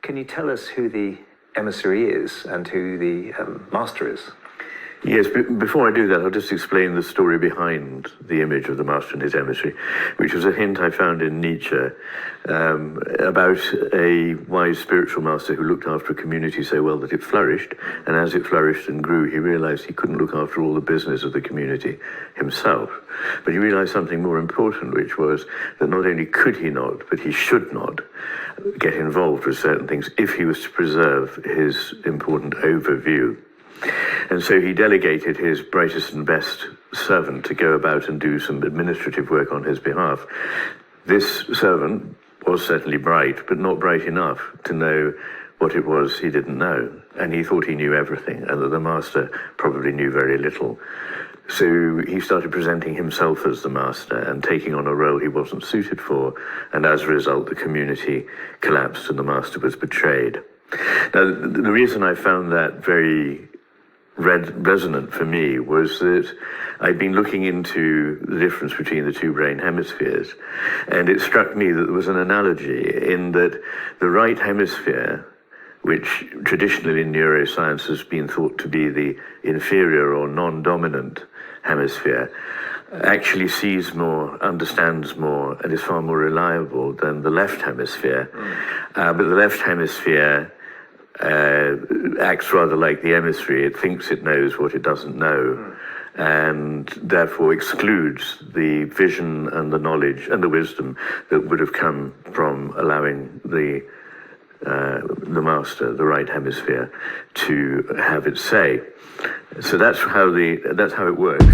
Can you tell us who the emissary is and who the master is? Yes, before I do that, I'll just explain the story behind the image of the master and his emissary, which was a hint I found in Nietzsche about a wise spiritual master who looked after a community so well that it flourished, and as it flourished and grew, he realized he couldn't look after all the business of the community himself. But he realized something more important, which was that not only could he not, but he should not get involved with certain things if he was to preserve his important overview. And so he delegated his brightest and best servant to go about and do some administrative work on his behalf. This servant was certainly bright, but not bright enough to know what it was he didn't know. And he thought he knew everything, and that the master probably knew very little. So he started presenting himself as the master and taking on a role he wasn't suited for. And as a result, the community collapsed and the master was betrayed. Now, the reason I found that very resonant for me was that I'd been looking into the difference between the two brain hemispheres, and it struck me that there was an analogy in that the right hemisphere, which traditionally in neuroscience has been thought to be the inferior or non-dominant hemisphere, actually sees more, understands more, and is far more reliable than the left hemisphere. But the left hemisphere acts rather like the emissary. It thinks it knows what it doesn't know, and therefore excludes the vision and the knowledge and the wisdom that would have come from allowing the master, the right hemisphere, to have its say. So that's how it works.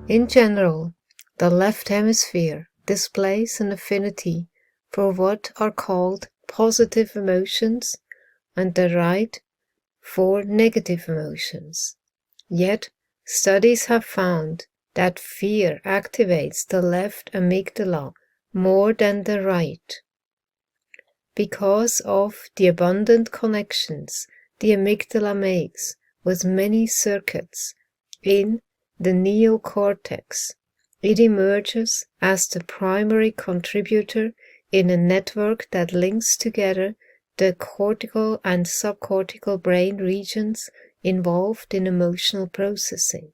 In general, the left hemisphere displays an affinity for what are called positive emotions and the right for negative emotions. Yet, studies have found that fear activates the left amygdala more than the right. Because of the abundant connections the amygdala makes with many circuits in the neocortex, it emerges as the primary contributor in a network that links together the cortical and subcortical brain regions involved in emotional processing.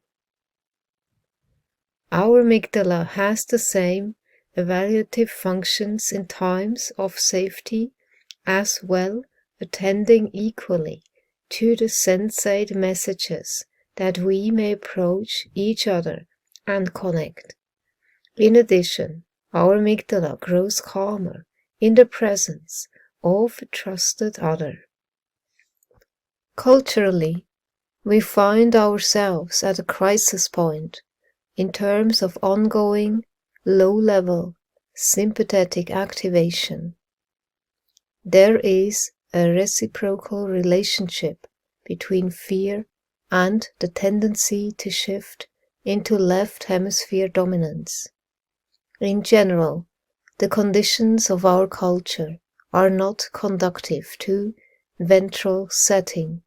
Our amygdala has the same evaluative functions in times of safety, as well attending equally to the sensate messages that we may approach each other and connect. In addition, our amygdala grows calmer in the presence of a trusted other. Culturally, we find ourselves at a crisis point in terms of ongoing, low-level, sympathetic activation. There is a reciprocal relationship between fear and the tendency to shift into left hemisphere dominance. In general, the conditions of our culture are not conducive to ventral setting,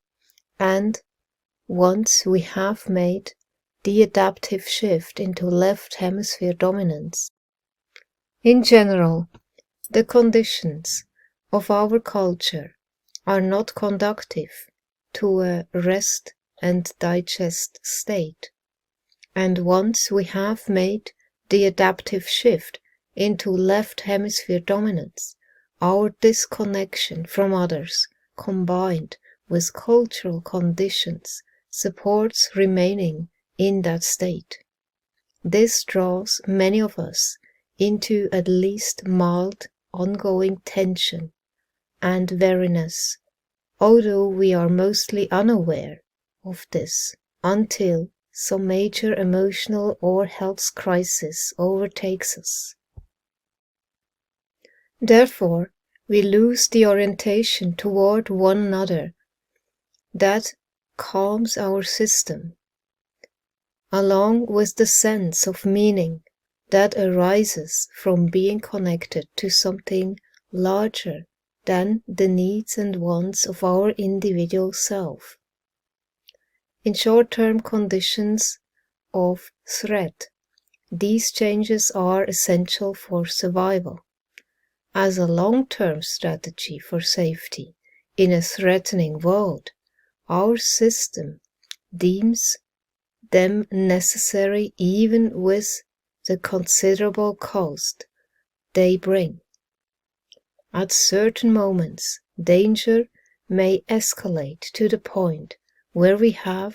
and once we have made the adaptive shift into left hemisphere dominance. In general, the conditions of our culture are not conducive to a rest and digest state, and once we have made the adaptive shift into left hemisphere dominance, our disconnection from others, combined with cultural conditions, supports remaining in that state. This draws many of us into at least mild ongoing tension and weariness, although we are mostly unaware of this until some major emotional or health crisis overtakes us. Therefore, we lose the orientation toward one another that calms our system, along with the sense of meaning that arises from being connected to something larger than the needs and wants of our individual self. In short-term conditions of threat, these changes are essential for survival. As a long-term strategy for safety in a threatening world, our system deems them necessary even with the considerable cost they bring. At certain moments, danger may escalate to the point where we have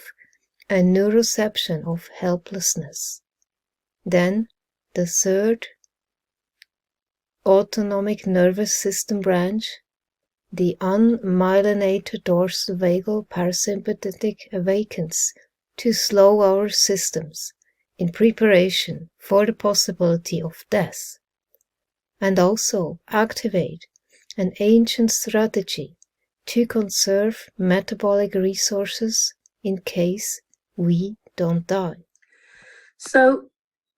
a neuroception of helplessness. Then, the third autonomic nervous system branch, the unmyelinated dorsal vagal parasympathetic, awakens to slow our systems in preparation for the possibility of death, and also activate an ancient strategy to conserve metabolic resources in case we don't die. So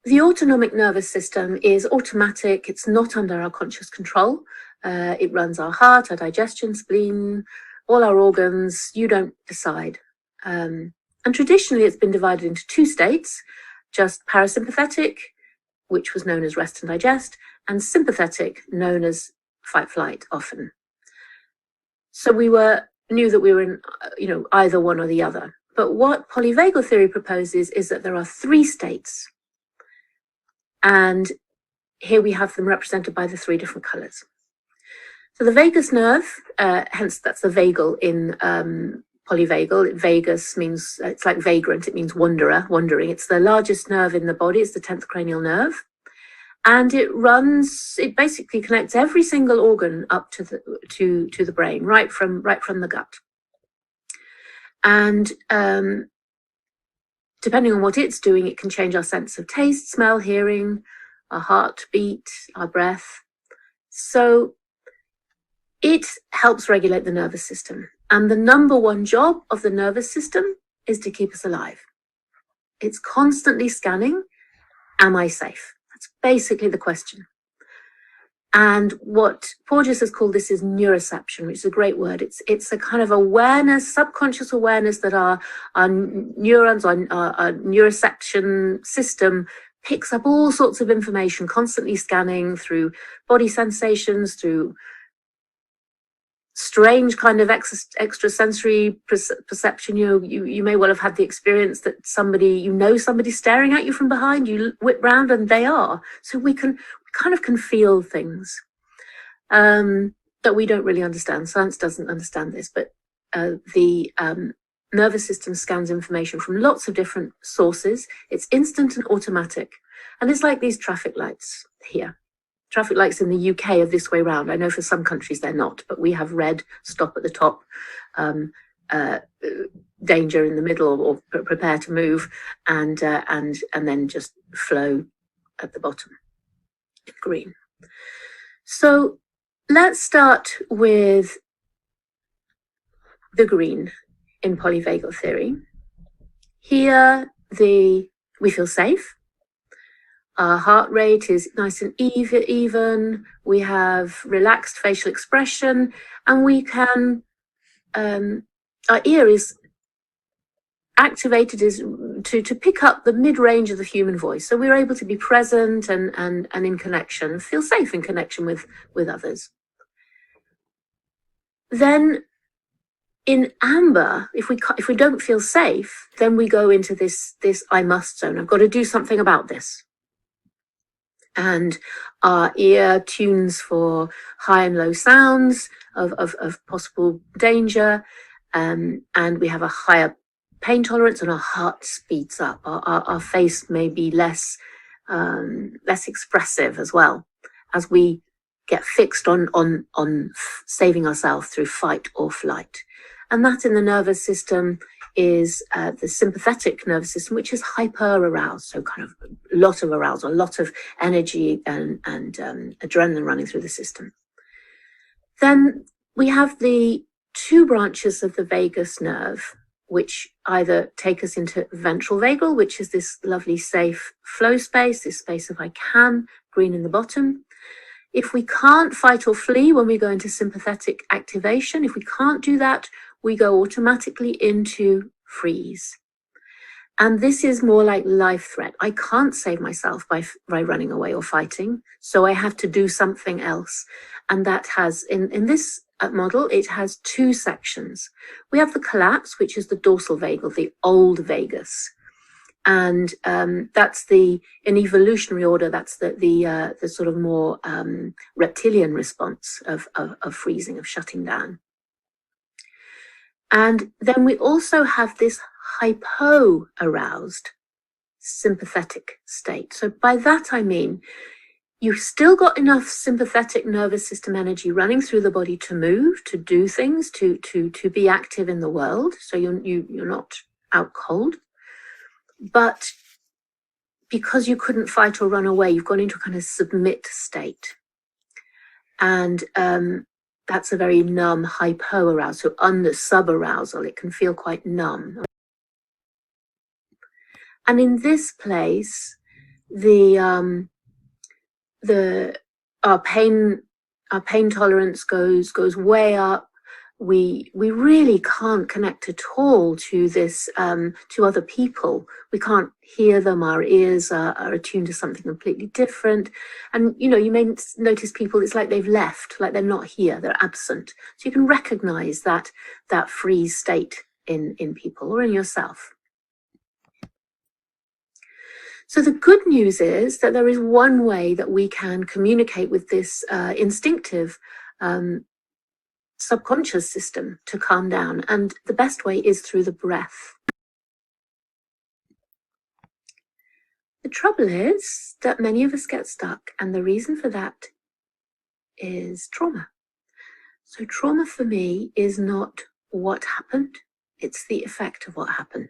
the autonomic nervous system is automatic. It's not under our conscious control. It runs our heart, our digestion, spleen, all our organs. You don't decide. And traditionally, it's been divided into two states, just parasympathetic, which was known as rest and digest, and sympathetic, known as fight-flight often. So we knew that we were in, either one or the other. But what polyvagal theory proposes is that there are three states. And here we have them represented by the three different colors. So the vagus nerve, hence that's the vagal in polyvagal. Vagus means, it's like vagrant, it means wanderer, wandering. It's the largest nerve in the body, it's the 10th cranial nerve. And it basically connects every single organ up to the brain, right from the gut. And depending on what it's doing, it can change our sense of taste, smell, hearing, our heartbeat, our breath. So it helps regulate the nervous system. And the number one job of the nervous system is to keep us alive. It's constantly scanning, am I safe? That's basically the question. And what Porges has called this is neuroception, which is a great word. It's a kind of awareness, subconscious awareness that our neurons, our neuroception system picks up all sorts of information, constantly scanning through body sensations, through strange kind of extrasensory perception. You may well have had the experience that somebody's staring at you from behind, you whip round and they are. So we kind of can feel things that we don't really understand. Science doesn't understand this, but the nervous system scans information from lots of different sources. It's instant and automatic. And it's like these traffic lights here. Traffic lights in the UK are this way round. I know for some countries they're not, but we have red, stop at the top, danger in the middle, or prepare to move, and then just flow at the bottom, green. So let's start with the green in polyvagal theory. Here, we feel safe. Our heart rate is nice and even. We have relaxed facial expression, and we can, our ear is activated to pick up the mid-range of the human voice. So we're able to be present and in connection, feel safe in connection with others. Then in amber, if we don't feel safe, then we go into this I must zone. I've got to do something about this. And our ear tunes for high and low sounds of possible danger, and we have a higher pain tolerance, and our heart speeds up. Our face may be less expressive as well, as we get fixed on saving ourselves through fight or flight. And that in the nervous system is the sympathetic nervous system, which is hyper aroused, so kind of a lot of arousal, a lot of energy and adrenaline running through the system. Then we have the two branches of the vagus nerve, which either take us into ventral vagal, which is this lovely safe flow space, this space of I can, green in the bottom. If we can't fight or flee when we go into sympathetic activation, if we can't do that, we go automatically into freeze. And this is more like life threat. I can't save myself by running away or fighting, so I have to do something else. And that has, in this model, it has two sections. We have the collapse, which is the dorsal vagal, the old vagus. And that's in evolutionary order, that's the sort of more reptilian response of freezing, of shutting down. And then we also have this hypo-aroused sympathetic state. So by that I mean, you've still got enough sympathetic nervous system energy running through the body to move, to do things, to be active in the world. So you're not out cold. But because you couldn't fight or run away, you've gone into a kind of submit state. And that's a very numb hypo-arousal, so under sub-arousal, it can feel quite numb. And in this place, our pain tolerance goes way up. We really can't connect at all to this, to other people. We can't hear them. Our ears are attuned to something completely different. And, you may notice people, it's like they've left, like they're not here, they're absent. So you can recognize that freeze state in people or in yourself. So the good news is that there is one way that we can communicate with this instinctive subconscious system to calm down, and the best way is through the breath. The trouble is that many of us get stuck, and the reason for that is trauma. So trauma for me is not what happened, it's the effect of what happened.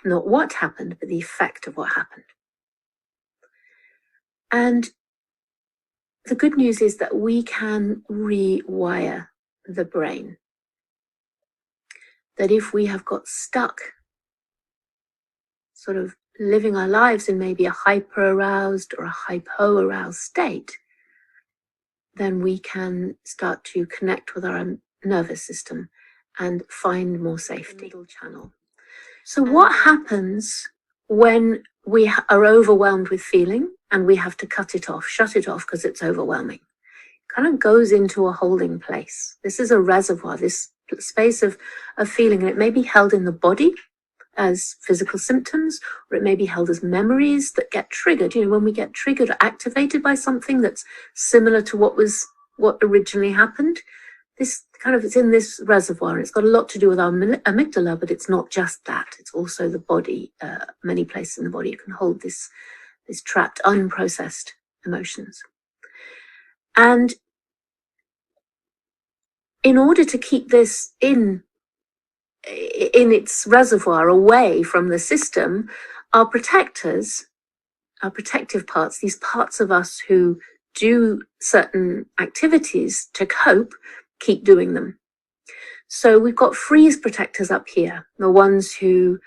not what happened, but the effect of what happened. And the good news is that we can rewire the brain. That if we have got stuck sort of living our lives in maybe a hyper-aroused or a hypo-aroused state, then we can start to connect with our nervous system and find more safety. Middle channel. So what happens when we are overwhelmed with feeling and we have to cut it off, shut it off because it's overwhelming? It kind of goes into a holding place. This is a reservoir, this space of feeling, and it may be held in the body as physical symptoms, or it may be held as memories that get triggered. You know, when we get triggered or activated by something that's similar to what originally happened, this kind of, it's in this reservoir, and it's got a lot to do with our amygdala, but it's not just that. It's also the body. Many places in the body it can hold this trapped, unprocessed emotions. And in order to keep this in its reservoir, away from the system, our protectors, our protective parts, these parts of us who do certain activities to cope, keep doing them. So we've got freeze protectors up here, the ones who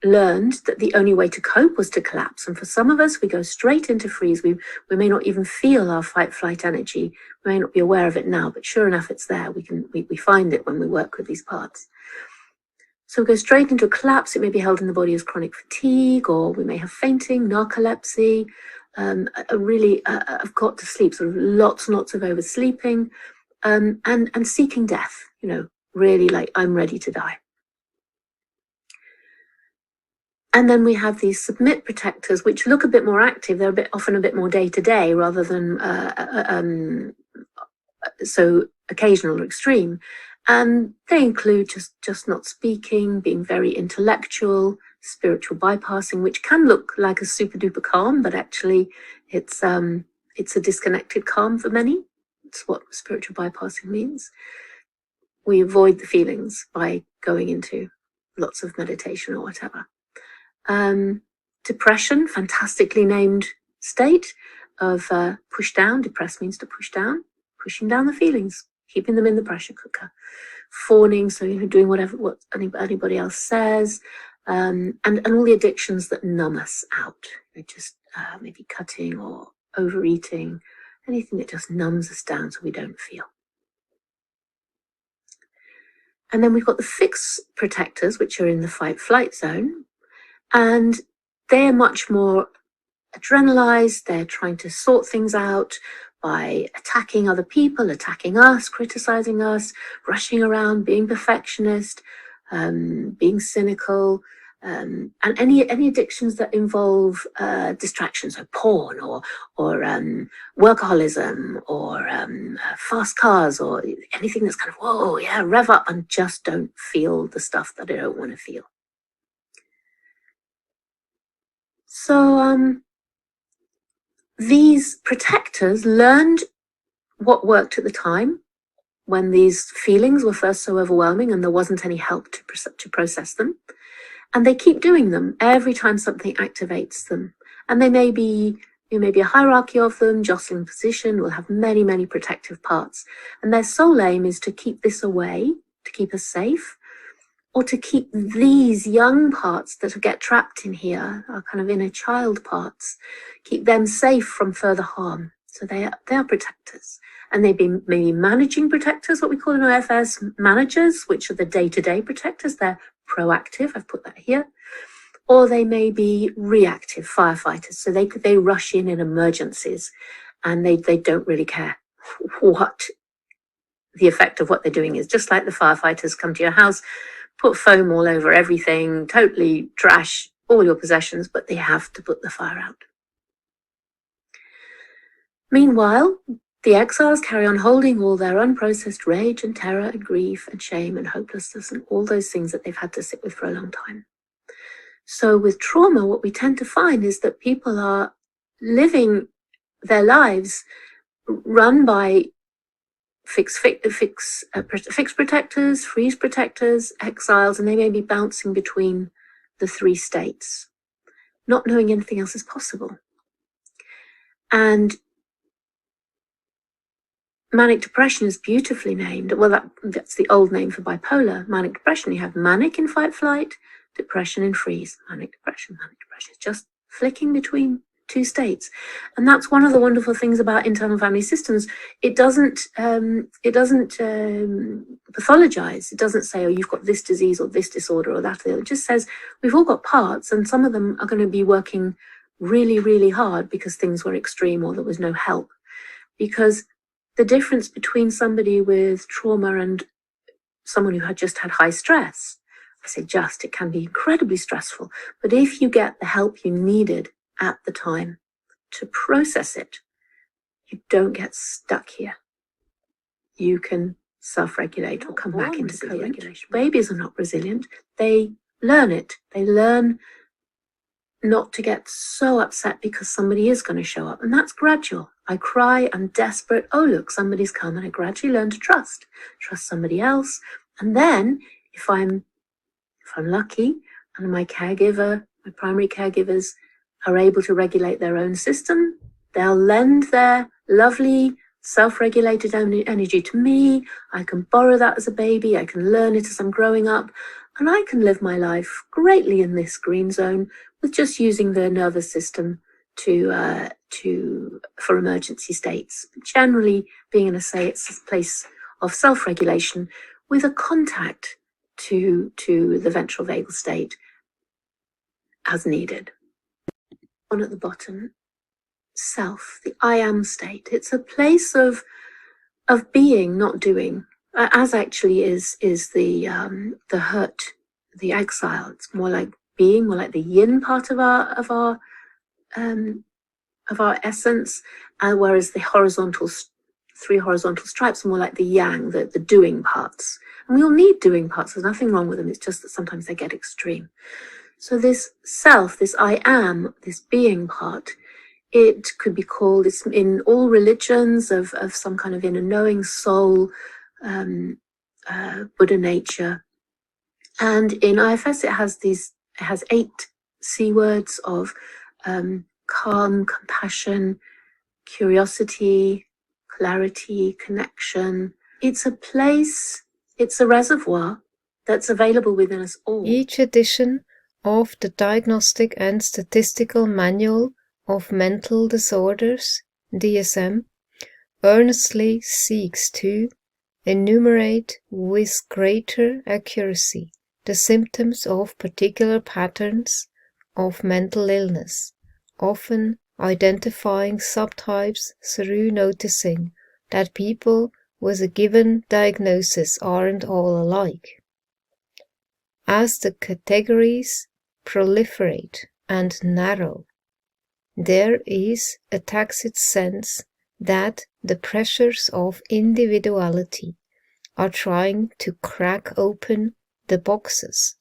learned that the only way to cope was to collapse. And for some of us, we go straight into freeze. We may not even feel our fight-flight energy. We may not be aware of it now, but sure enough, it's there. We find it when we work with these parts. So we go straight into a collapse. It may be held in the body as chronic fatigue, or we may have fainting, narcolepsy, I've got to sleep, sort of lots and lots of oversleeping, and seeking death, you know, really like I'm ready to die. And then we have these submit protectors, which look a bit more active. They're often a bit more day to day rather than so occasional or extreme. And they include just not speaking, being very intellectual, spiritual bypassing, which can look like a super duper calm, but actually it's a disconnected calm for many. It's what spiritual bypassing means. We avoid the feelings by going into lots of meditation or whatever. Depression, fantastically named state of push down. Depressed means to push down, pushing down the feelings, keeping them in the pressure cooker. Fawning, so doing what anybody else says, and all the addictions that numb us out. Just maybe cutting or overeating, anything that just numbs us down so we don't feel. And then we've got the fix protectors, which are in the fight-flight zone. And they're much more adrenalized. They're trying to sort things out by attacking other people, attacking us, criticizing us, rushing around, being perfectionist, being cynical, and any addictions that involve distractions, so porn or workaholism or fast cars or anything that's kind of, whoa, yeah, rev up and just don't feel the stuff that I don't want to feel. So these protectors learned what worked at the time when these feelings were first so overwhelming and there wasn't any help to process them. And they keep doing them every time something activates them. And they may be, there may be a hierarchy of them, jostling position, will have many, many protective parts. And their sole aim is to keep this away, to keep us safe, or to keep these young parts that get trapped in here, our kind of inner child parts, keep them safe from further harm. So they are protectors. And they may be managing protectors, what we call in OFS managers, which are the day-to-day protectors. They're proactive, I've put that here. Or they may be reactive firefighters. So they rush in emergencies and they don't really care what the effect of what they're doing is. Just like the firefighters come to your house, put foam all over everything, totally trash all your possessions, but they have to put the fire out. Meanwhile, the exiles carry on holding all their unprocessed rage and terror and grief and shame and hopelessness and all those things that they've had to sit with for a long time. So with trauma, what we tend to find is that people are living their lives run by fix protectors, freeze protectors, exiles, and they may be bouncing between the three states, not knowing anything else is possible. And manic depression is beautifully named. Well, that's the old name for bipolar. Manic depression, you have manic in fight flight, depression in freeze. Manic depression. It's just flicking between two states. And that's one of the wonderful things about internal family systems. It doesn't pathologize. It doesn't say, oh, you've got this disease or this disorder or that. It just says we've all got parts, and some of them are going to be working really, really hard because things were extreme or there was no help. Because the difference between somebody with trauma and someone who had just had high stress, I say just, it can be incredibly stressful. But if you get the help you needed at the time to process it, you don't get stuck here. You can self-regulate or come back into co-regulation. Babies are not resilient. They learn it. They learn not to get so upset because somebody is going to show up. And that's gradual. I cry, I'm desperate. Oh, look, somebody's come. And I gradually learn to trust somebody else. And then if I'm lucky and my primary caregivers are able to regulate their own system, they'll lend their lovely self-regulated energy to me. I can borrow that as a baby. I can learn it as I'm growing up. And I can live my life greatly in this green zone with just using the nervous system for emergency states. Generally being in a place of self-regulation with a contact to the ventral vagal state as needed. On at the bottom, self, the I am state. It's a place of being, not doing, as actually is the hurt, the exile. It's more like being, more like the yin part of our essence, whereas the three horizontal stripes are more like the yang, the doing parts. And we all need doing parts. There's nothing wrong with them. It's just that sometimes they get extreme. So this self, this I am, this being part, it could be called, it's in all religions of some kind of inner knowing soul, Buddha nature. And in IFS, it has 8 C words of calm, compassion, curiosity, clarity, connection. It's a place, it's a reservoir that's available within us all. Each edition of the Diagnostic and Statistical Manual of Mental Disorders, DSM, earnestly seeks to enumerate with greater accuracy the symptoms of particular patterns of mental illness, often identifying subtypes through noticing that people with a given diagnosis aren't all alike. As the categories proliferate and narrow, there is a tacit sense that the pressures of individuality are trying to crack open the boxes,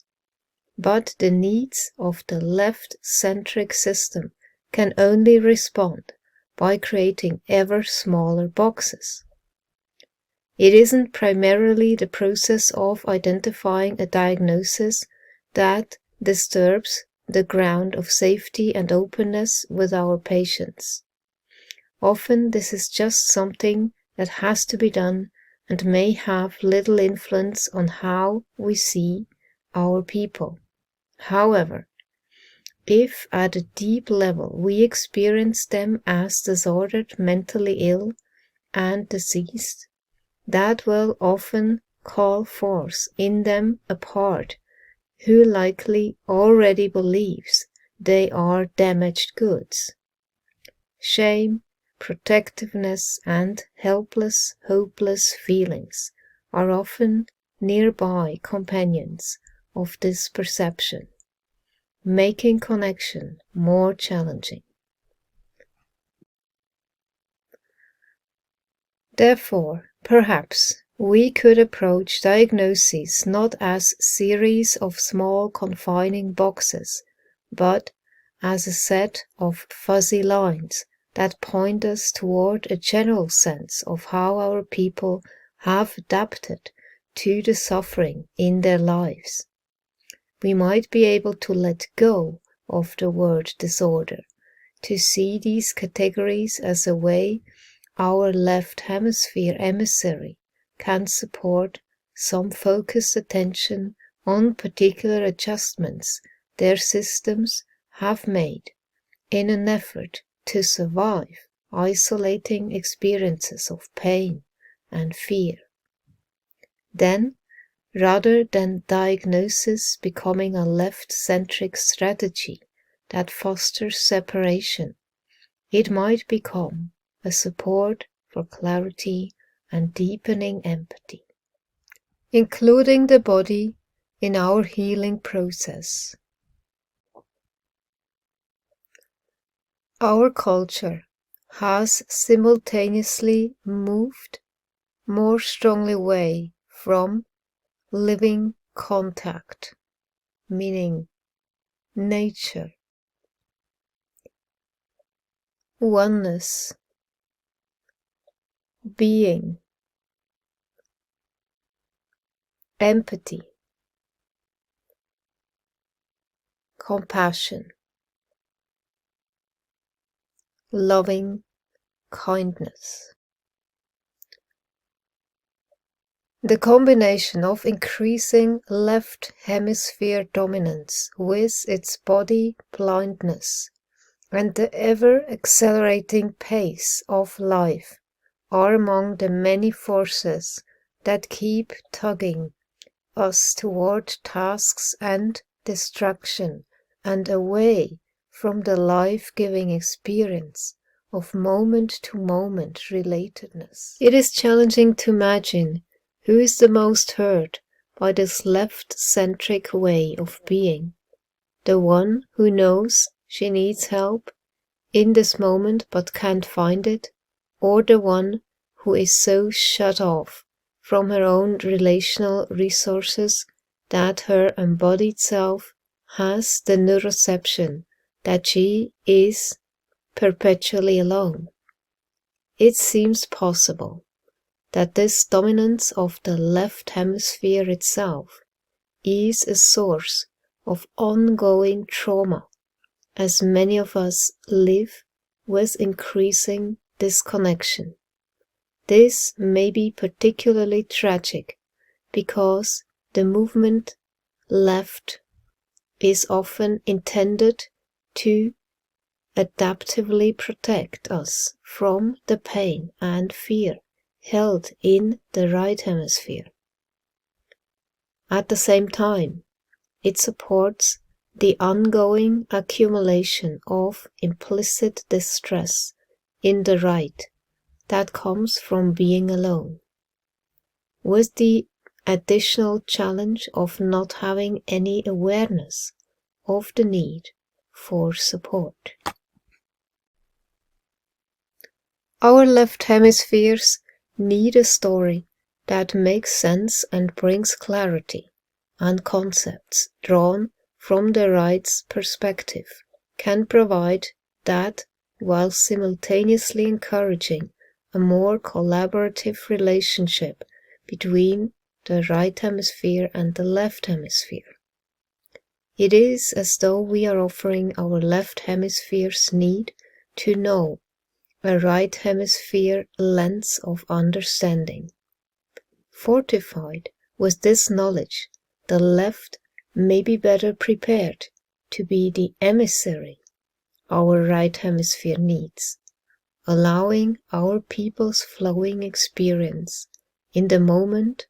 but the needs of the left-centric system can only respond by creating ever smaller boxes. It isn't primarily the process of identifying a diagnosis that disturbs the ground of safety and openness with our patients. Often this is just something that has to be done and may have little influence on how we see our people. However, if at a deep level we experience them as disordered, mentally ill, and diseased, that will often call forth in them a part who likely already believes they are damaged goods. Shame, protectiveness, and helpless, hopeless feelings are often nearby companions of this perception, making connection more challenging. Therefore, perhaps we could approach diagnoses not as series of small confining boxes, but as a set of fuzzy lines that point us toward a general sense of how our people have adapted to the suffering in their lives. We might be able to let go of the word disorder, to see these categories as a way our left hemisphere emissary can support some focused attention on particular adjustments their systems have made in an effort to survive isolating experiences of pain and fear. Then, rather than diagnosis becoming a left-centric strategy that fosters separation, it might become a support for clarity and deepening empathy, including the body in our healing process. Our culture has simultaneously moved more strongly away from living contact, meaning nature, oneness, being, empathy, compassion, loving kindness. The combination of increasing left hemisphere dominance with its body blindness and the ever-accelerating pace of life are among the many forces that keep tugging us toward tasks and distraction and away from the life-giving experience of moment-to-moment relatedness. It is challenging to imagine who is the most hurt by this left-centric way of being, the one who knows she needs help in this moment but can't find it, or the one who is so shut off from her own relational resources that her embodied self has the neuroception that she is perpetually alone. It seems possible that this dominance of the left hemisphere itself is a source of ongoing trauma, as many of us live with increasing disconnection. This may be particularly tragic because the movement left is often intended to adaptively protect us from the pain and fear held in the right hemisphere. At the same time, it supports the ongoing accumulation of implicit distress in the right that comes from being alone, with the additional challenge of not having any awareness of the need for support. Our left hemispheres need a story that makes sense and brings clarity, and concepts drawn from the right's perspective can provide that while simultaneously encouraging a more collaborative relationship between the right hemisphere and the left hemisphere. It is as though we are offering our left hemisphere's need to know a right hemisphere lens of understanding. Fortified with this knowledge, the left may be better prepared to be the emissary our right hemisphere needs, allowing our people's flowing experience in the moment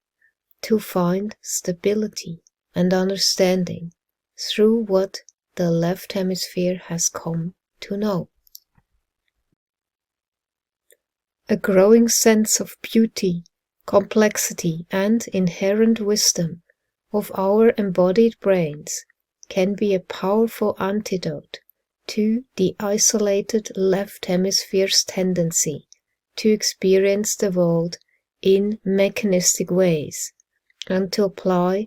to find stability and understanding through what the left hemisphere has come to know. A growing sense of beauty, complexity, and inherent wisdom of our embodied brains can be a powerful antidote to the isolated left hemisphere's tendency to experience the world in mechanistic ways and to apply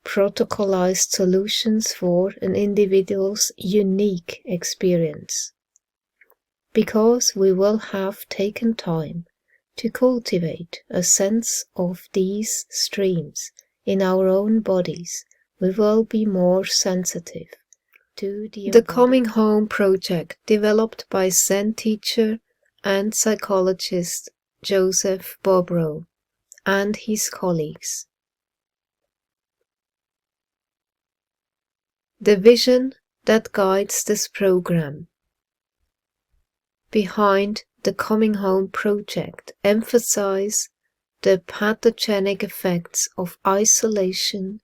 protocolized solutions for an individual's unique experience. because we will have taken time to cultivate a sense of these streams in our own bodies, we will be more sensitive to the Coming Home project, developed by Zen teacher and psychologist Joseph Bobrow and his colleagues. The vision that guides this program behind the Coming Home project emphasize the pathogenic effects of isolation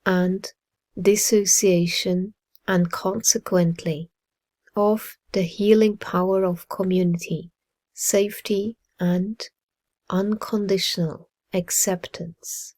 and dissociation, and consequently of the healing power of community, safety, and unconditional acceptance.